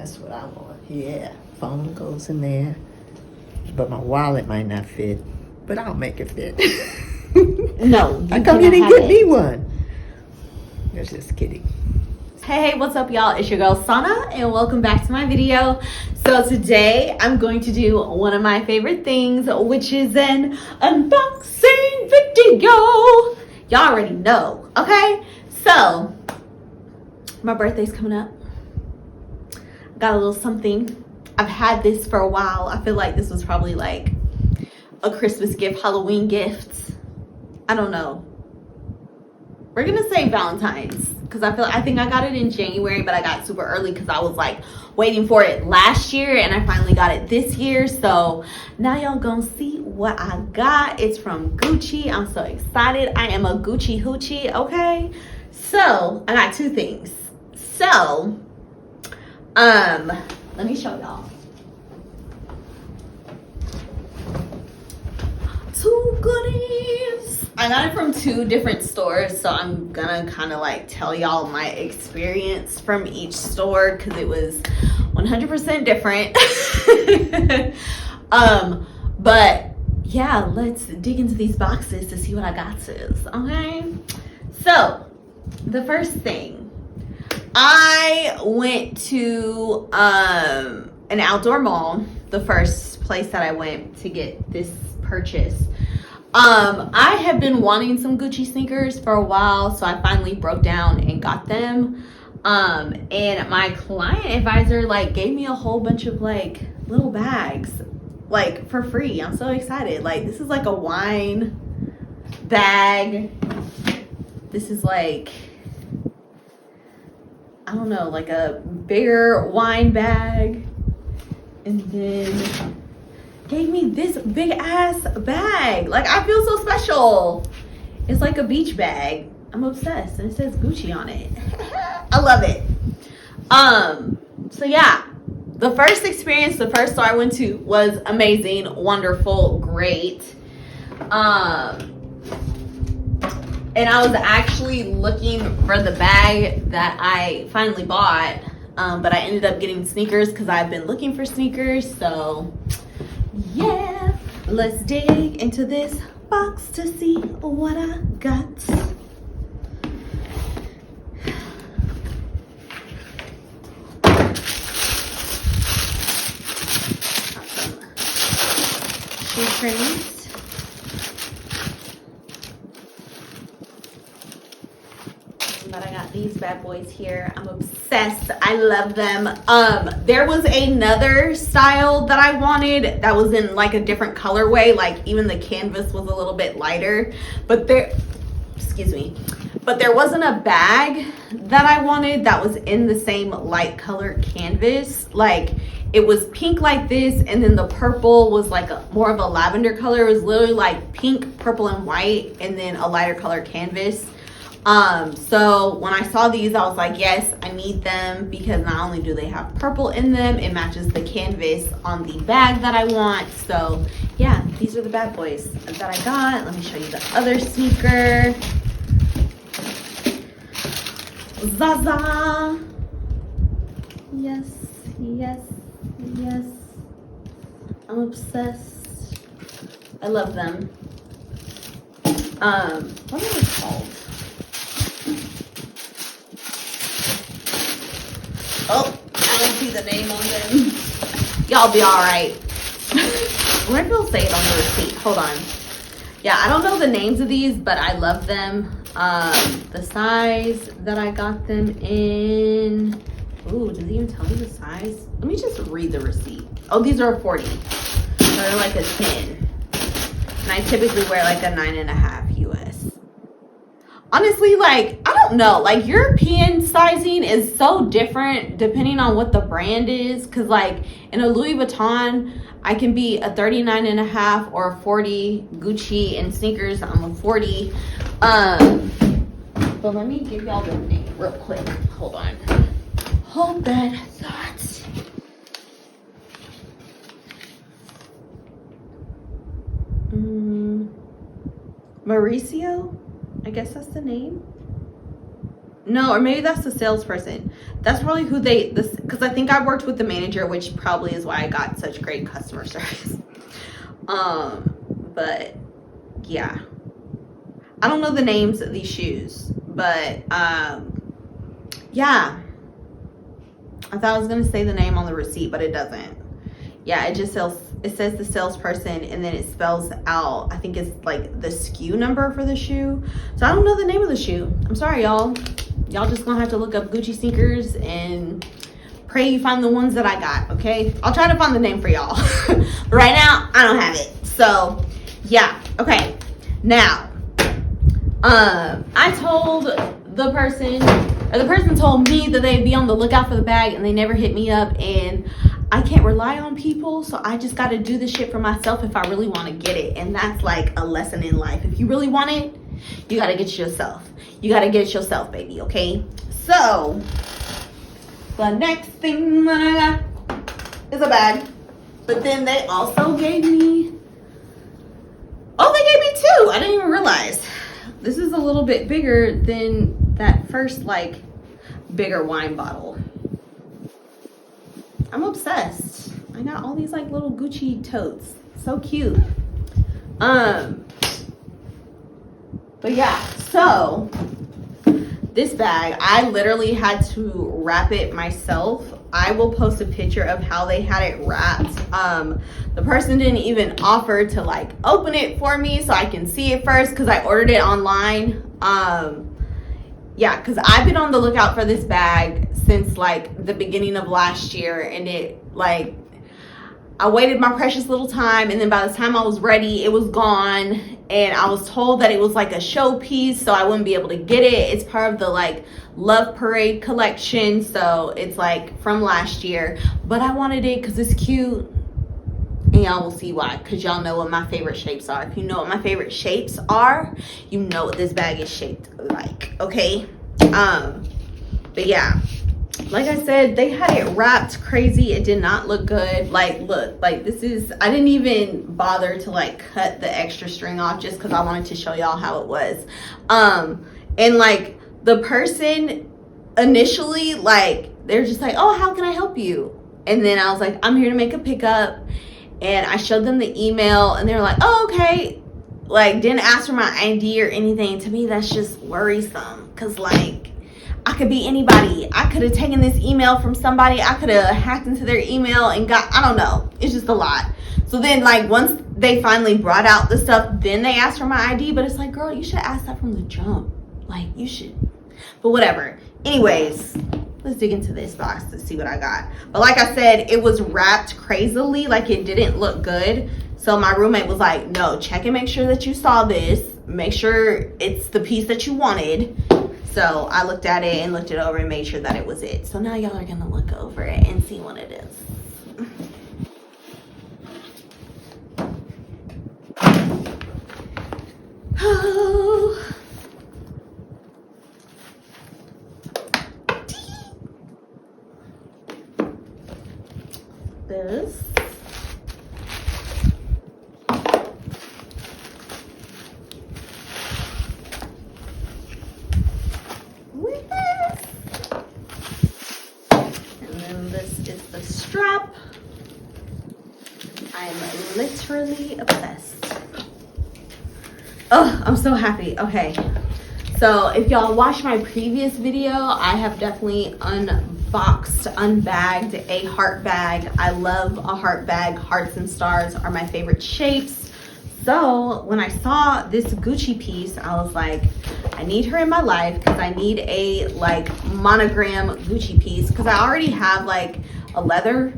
That's what I want. Yeah, phone goes in there. But my wallet might not fit. But I'll make it fit. No. I come here and get me one. That's just kidding. Hey, what's up, y'all? It's your girl Sana, and welcome back to my video. So today I'm going to do one of my favorite things, which is an unboxing video. Y'all already know, okay? So my birthday's coming up. Got a little something. I've had this for a while. I feel like this was probably like a Christmas gift, Halloween gift. I don't know. We're gonna say Valentine's, because I think I got it in January, but I got super early because I was like waiting for it last year, and I finally got it this year. So now y'all gonna see what I got. It's from Gucci. I'm so excited. I am a Gucci hoochie, okay? So I got two things. So let me show y'all. Two goodies. I got it from two different stores, so I'm gonna kind of like tell y'all my experience from each store because it was 100% different. But yeah, let's dig into these boxes to see what I got, sis. Okay, so the first thing, I went to an outdoor mall, the first place that I went to get this purchase. I have been wanting some Gucci sneakers for a while, so I finally broke down and got them. And my client advisor like gave me a whole bunch of like little bags like for free. I'm so excited. Like, this is like a wine bag. This is like, I don't know, like a bigger wine bag. And then gave me this big ass bag. Like, I feel so special. It's like a beach bag. I'm obsessed, and it says Gucci on it. I love it. So yeah, the first experience, the first store I went to was amazing, wonderful, great. And I was actually looking for the bag that I finally bought, but I ended up getting sneakers because I've been looking for sneakers. So yeah, let's dig into this box to see what I got. Shoe trims. But I got these bad boys here. I'm obsessed. I love them. There was another style that I wanted that was in like a different colorway. Like, even the canvas was a little bit lighter. But there wasn't a bag that I wanted that was in the same light color canvas. Like, it was pink like this, and then the purple was like more of a lavender color. It was literally like pink, purple, and white, and then a lighter color canvas. So when I saw these, I was like, yes, I need them, because not only do they have purple in them, it matches the canvas on the bag that I want. So yeah, these are the bad boys that I got. Let me show you the other sneaker. Zaza. Yes, yes, yes. I'm obsessed. I love them. What are they called? Oh, I don't see the name on them. Y'all be all right. Where do they say it on the receipt? Hold on. Yeah, I don't know the names of these, but I love them. The size that I got them in. Ooh, does it even tell me the size? Let me just read the receipt. Oh, these are a 40. They're like a 10. And I typically wear like a 9.5 US. Honestly, like, I don't know. Like, European sizing is so different depending on what the brand is. Because, like, in a Louis Vuitton, I can be a 39.5 or a 40. Gucci and sneakers, I'm a 40. But let me give y'all the name real quick. Hold on. Hold that thought. Mauricio? I guess that's the name. No, or maybe that's the salesperson. That's probably who because I think I worked with the manager, which probably is why I got such great customer service. But yeah, I don't know the names of these shoes, but yeah, I thought I was gonna say the name on the receipt, but it doesn't. Yeah, it says the salesperson, and then it spells out, I think it's like the SKU number for the shoe. So I don't know the name of the shoe. I'm sorry, y'all. Y'all just gonna have to look up Gucci sneakers and pray you find the ones that I got, okay? I'll try to find the name for y'all. Right now, I don't have it. So yeah, okay. Now, I told the person, or the person told me that they'd be on the lookout for the bag, and they never hit me up, and I can't rely on people, so I just got to do this shit for myself if I really want to get it. And that's like a lesson in life. If you really want it, you got to get it yourself. You got to get it yourself, baby, okay? So the next thing that I got is a bag. But then they also gave me, they gave me two. I didn't even realize. This is a little bit bigger than that first, like, bigger wine bottle. I'm obsessed. I got all these like little Gucci totes. So cute. But yeah, so this bag, I literally had to wrap it myself. I will post a picture of how they had it wrapped. The person didn't even offer to like open it for me so I can see it first because I ordered it online. Yeah, because I've been on the lookout for this bag since like the beginning of last year, and it like, I waited my precious little time, and then by the time I was ready, it was gone, and I was told that it was like a showpiece, so I wouldn't be able to get it. It's part of the like Love Parade collection, so it's like from last year, but I wanted it because it's cute, and y'all will see why, because y'all know what my favorite shapes are. If you know what my favorite shapes are, you know what this bag is shaped like, okay? But yeah, like I said, they had it wrapped crazy. It did not look good. Like, look, like this is, I didn't even bother to like cut the extra string off just because I wanted to show y'all how it was. And like the person initially, like, they're just like, oh, how can I help you? And then I was like, I'm here to make a pickup. And I showed them the email, and they were like, oh, okay. Like, didn't ask for my ID or anything. To me, that's just worrisome. Because, like, I could be anybody. I could have taken this email from somebody. I could have hacked into their email and got, I don't know. It's just a lot. So then, like, once they finally brought out the stuff, then they asked for my ID. But it's like, girl, you should ask that from the jump. Like, you should. But whatever. Anyways, let's dig into this box to see what I got. But like I said, it was wrapped crazily. Like, it didn't look good. So my roommate was like, no, check and make sure that you saw this. Make sure it's the piece that you wanted. So I looked at it and looked it over and made sure that it was it. So now y'all are going to look over it and see what it is. Oh. This. With this. And then this is the strap. I'm literally obsessed. Oh, I'm so happy. Okay. So if y'all watched my previous video, I have definitely unboxed, unbagged a heart bag. I love a heart bag. Hearts and stars are my favorite shapes. So when I saw this Gucci piece, I was like, I need her in my life because I need a like monogram Gucci piece because I already have like a leather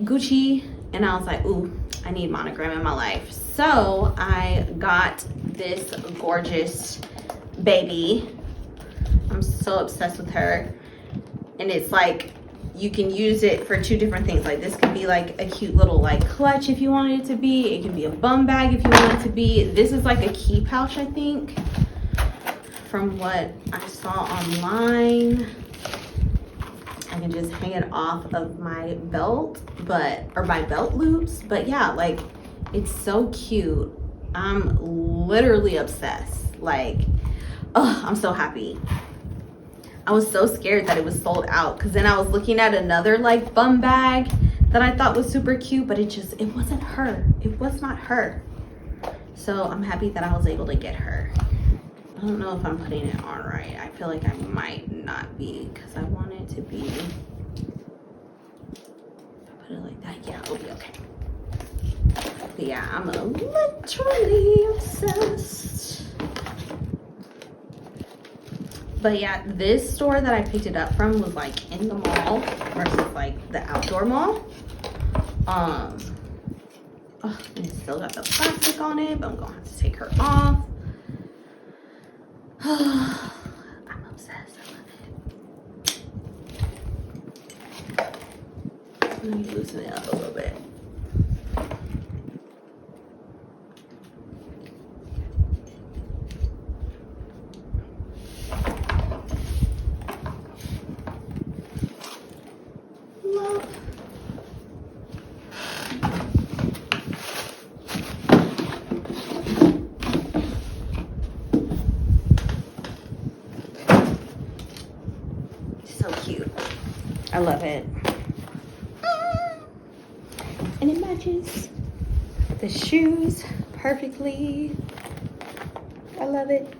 Gucci, and I was like, ooh, I need monogram in my life. So I got this gorgeous baby. I'm so obsessed with her. And it's like, you can use it for two different things. Like, this could be like a cute little like clutch if you wanted it to be. It can be a bum bag if you want it to be. This is like a key pouch, I think, from what I saw online. I can just hang it off of my belt, or my belt loops. But yeah, like, it's so cute. I'm literally obsessed. Like, oh, I'm so happy. I was so scared that it was sold out, because then I was looking at another like bum bag that I thought was super cute, but it wasn't her. It was not her. So I'm happy that I was able to get her. I don't know if I'm putting it on right. I feel like I might not be, because I want it to be, if I put it like that, yeah, it'll be okay. But yeah, I'm literally obsessed. But yeah, this store that I picked it up from was like in the mall versus like the outdoor mall. Oh, and it still got the plastic on it, but I'm gonna have to take her off. I'm obsessed. I love it. Let me loosen it up a little bit. So cute. I love it. And it matches the shoes perfectly. I love it.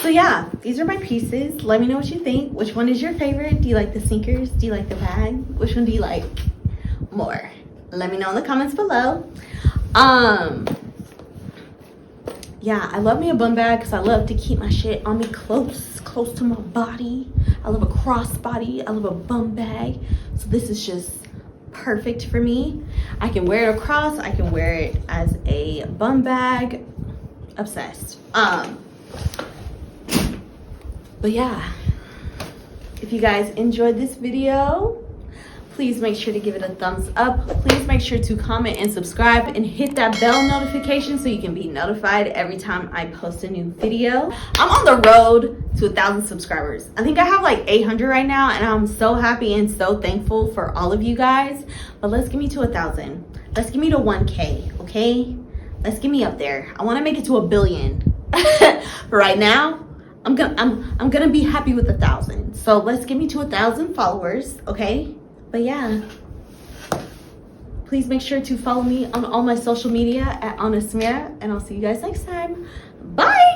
So yeah, these are my pieces. Let me know what you think. Which one is your favorite? Do you like the sneakers? Do you like the bag? Which one do you like more? Let me know in the comments below. Yeah, I love me a bum bag because I love to keep my shit on me close to my body. I love a crossbody. I love a bum bag. So this is just perfect for me. I can wear it across. I can wear it as a bum bag. Obsessed. But yeah, if you guys enjoyed this video, please make sure to give it a thumbs up. Please make sure to comment and subscribe and hit that bell notification so you can be notified every time I post a new video. I'm on the road to 1,000 subscribers. I think I have like 800 right now, and I'm so happy and so thankful for all of you guys. But let's get me to 1,000. Let's get me to 1K, okay? Let's get me up there. I want to make it to 1 billion. Right now, I'm gonna be happy with 1,000. So let's get me to 1,000 followers, okay? But yeah, please make sure to follow me on all my social media at aanasmira, and I'll see you guys next time. Bye.